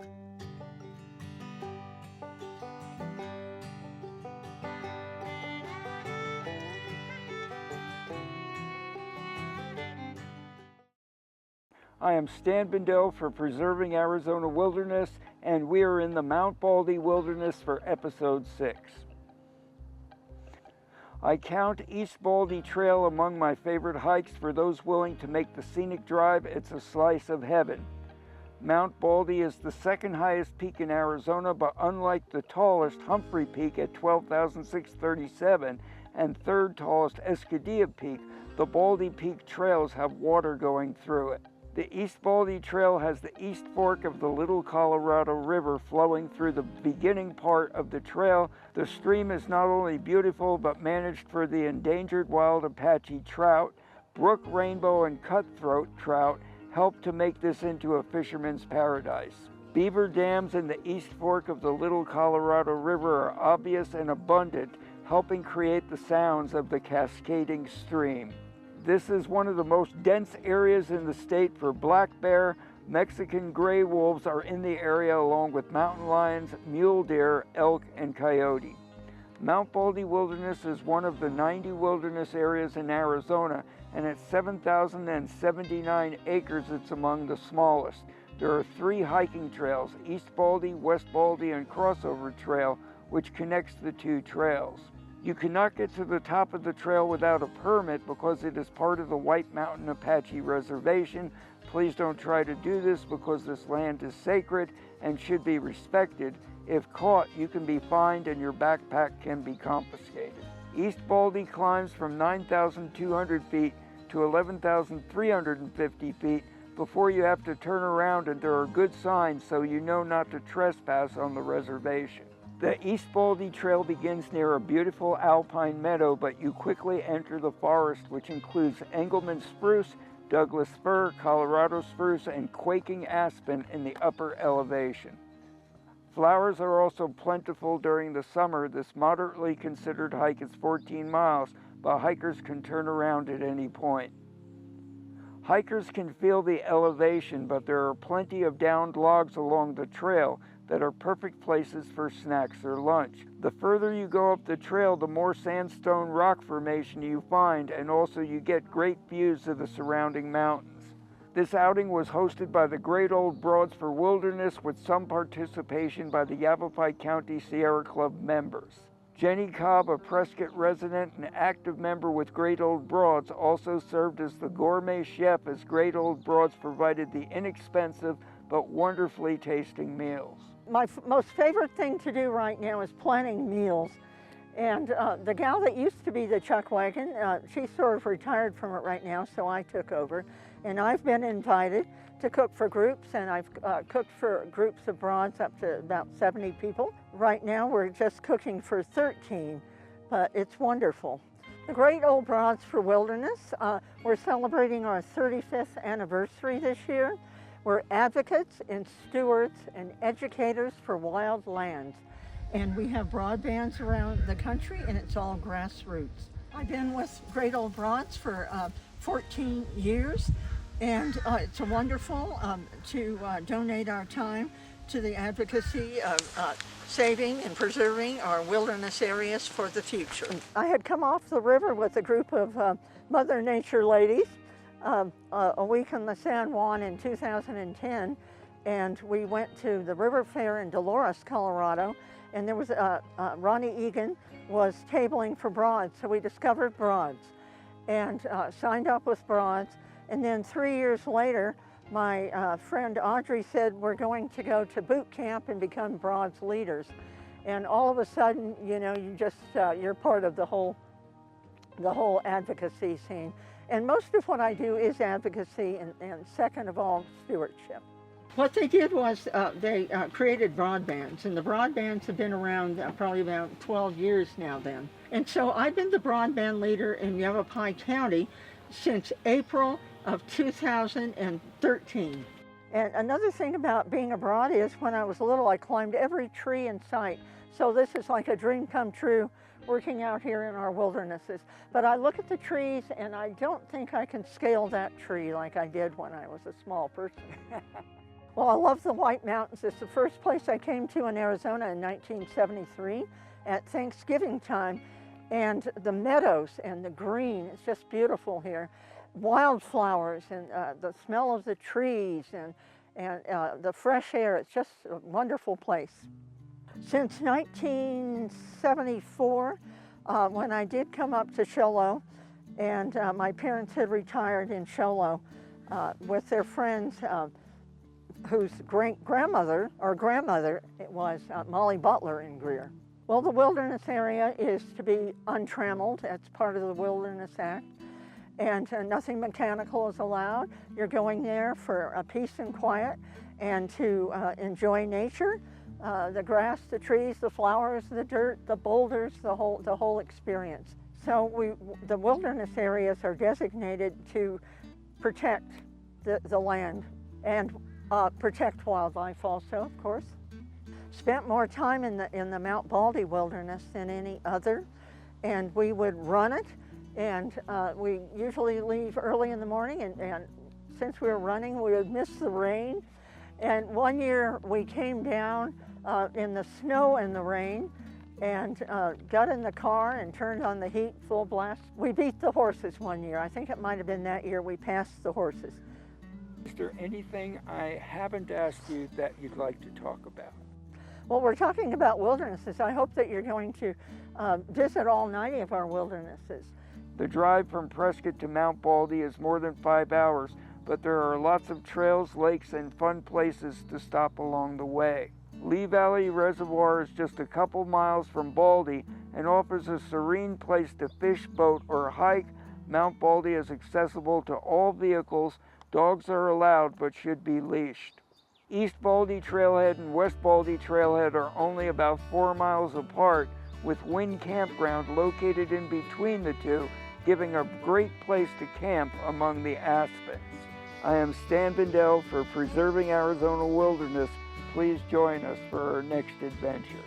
I am Stan Bindell for Preserving Arizona Wilderness, and we are in the Mount Baldy Wilderness for Episode 6. I count East Baldy Trail among my favorite hikes for those willing to make the scenic drive. It's a slice of heaven. Mount Baldy is the second highest peak in Arizona, but unlike the tallest Humphrey Peak at 12,637 and third tallest Escudilla Peak, the Baldy Peak trails have water going through it. The East Baldy Trail has the East Fork of the Little Colorado River flowing through the beginning part of the trail. The stream is not only beautiful, but managed for the endangered wild Apache trout. Brook rainbow and cutthroat trout help to make this into a fisherman's paradise. Beaver dams in the East Fork of the Little Colorado River are obvious and abundant, helping create the sounds of the cascading stream. This is one of the most dense areas in the state for black bear. Mexican gray wolves are in the area along with mountain lions, mule deer, elk, and coyote. Mount Baldy Wilderness is one of the 90 wilderness areas in Arizona, and at 7,079 acres, it's among the smallest. There are 3 hiking trails, East Baldy, West Baldy, and Crossover Trail, which connects the 2 trails. You cannot get to the top of the trail without a permit because it is part of the White Mountain Apache Reservation. Please don't try to do this because this land is sacred and should be respected. If caught, you can be fined and your backpack can be confiscated. East Baldy climbs from 9,200 feet to 11,350 feet before you have to turn around, and there are good signs so you know not to trespass on the reservation. The East Baldy Trail begins near a beautiful alpine meadow, but you quickly enter the forest, which includes Engelmann spruce, Douglas fir, Colorado spruce, and quaking aspen in the upper elevation. Flowers are also plentiful during the summer. This moderately considered hike is 14 miles, but hikers can turn around at any point. Hikers can feel the elevation, but there are plenty of downed logs along the trail that are perfect places for snacks or lunch. The further you go up the trail, the more sandstone rock formation you find, and also you get great views of the surrounding mountains. This outing was hosted by the Great Old Broads for Wilderness with some participation by the Yavapai County Sierra Club members. Jenny Cobb, a Prescott resident and active member with Great Old Broads, also served as the gourmet chef as Great Old Broads provided the inexpensive but wonderfully tasting meals. My most favorite thing to do right now is planning meals. And the gal that used to be the chuck wagon, she's sort of retired from it right now, so I took over. And I've been invited to cook for groups, and I've cooked for groups of broads up to about 70 people. Right now we're just cooking for 13, but it's wonderful. The Great Old Broads for Wilderness, we're celebrating our 35th anniversary this year. We're advocates and stewards and educators for wild lands. And we have broadbands around the country, and it's all grassroots. I've been with Great Old Broads for 14 years, and it's wonderful to donate our time to the advocacy of saving and preserving our wilderness areas for the future. I had come off the river with a group of Mother Nature ladies a week on the San Juan in 2010, and we went to the river fair in Dolores, Colorado, and there was Ronnie Egan was tabling for broads, so we discovered broads and signed up with broads. And then 3 years later, my friend Audrey said, we're going to go to boot camp and become broads leaders. And all of a sudden, you know, you're part of the whole advocacy scene. And most of what I do is advocacy, and second of all, stewardship. What they did was they created broadbands, and the broadbands have been around probably about 12 years now then. And so I've been the broadband leader in Yavapai County since April of 2013. And another thing about being a broad is when I was little, I climbed every tree in sight. So this is like a dream come true, working out here in our wildernesses. But I look at the trees and I don't think I can scale that tree like I did when I was a small person. Well, I love the White Mountains. It's the first place I came to in Arizona in 1973 at Thanksgiving time. And the meadows and the green, it's just beautiful here. Wildflowers and the smell of the trees and the fresh air. It's just a wonderful place. Since 1974, when I did come up to Show Low, and my parents had retired in Show Low with their friends whose great-grandmother or grandmother it was Molly Butler in Greer. Well, the wilderness area is to be untrammeled. That's part of the Wilderness Act. And nothing mechanical is allowed. You're going there for peace and quiet and to enjoy nature, the grass, the trees, the flowers, the dirt, the boulders, the whole experience. So the wilderness areas are designated to protect the land and protect wildlife also, of course. Spent more time in the Mount Baldy wilderness than any other, and we would run it. And we usually leave early in the morning, and since we were running, we would miss the rain. And one year we came down in the snow and the rain and got in the car and turned on the heat full blast. We beat the horses one year. I think it might have been that year we passed the horses. Is there anything I haven't asked you that you'd like to talk about? Well, we're talking about wildernesses. I hope that you're going to visit all 90 of our wildernesses. The drive from Prescott to Mount Baldy is more than 5 hours, but there are lots of trails, lakes, and fun places to stop along the way. Lee Valley Reservoir is just a couple miles from Baldy and offers a serene place to fish, boat, or hike. Mount Baldy is accessible to all vehicles. Dogs are allowed but should be leashed. East Baldy Trailhead and West Baldy Trailhead are only about 4 miles apart, with Wind Campground located in between the two, giving a great place to camp among the aspens. I am Stan Bindell for Preserving Arizona Wilderness. Please join us for our next adventure.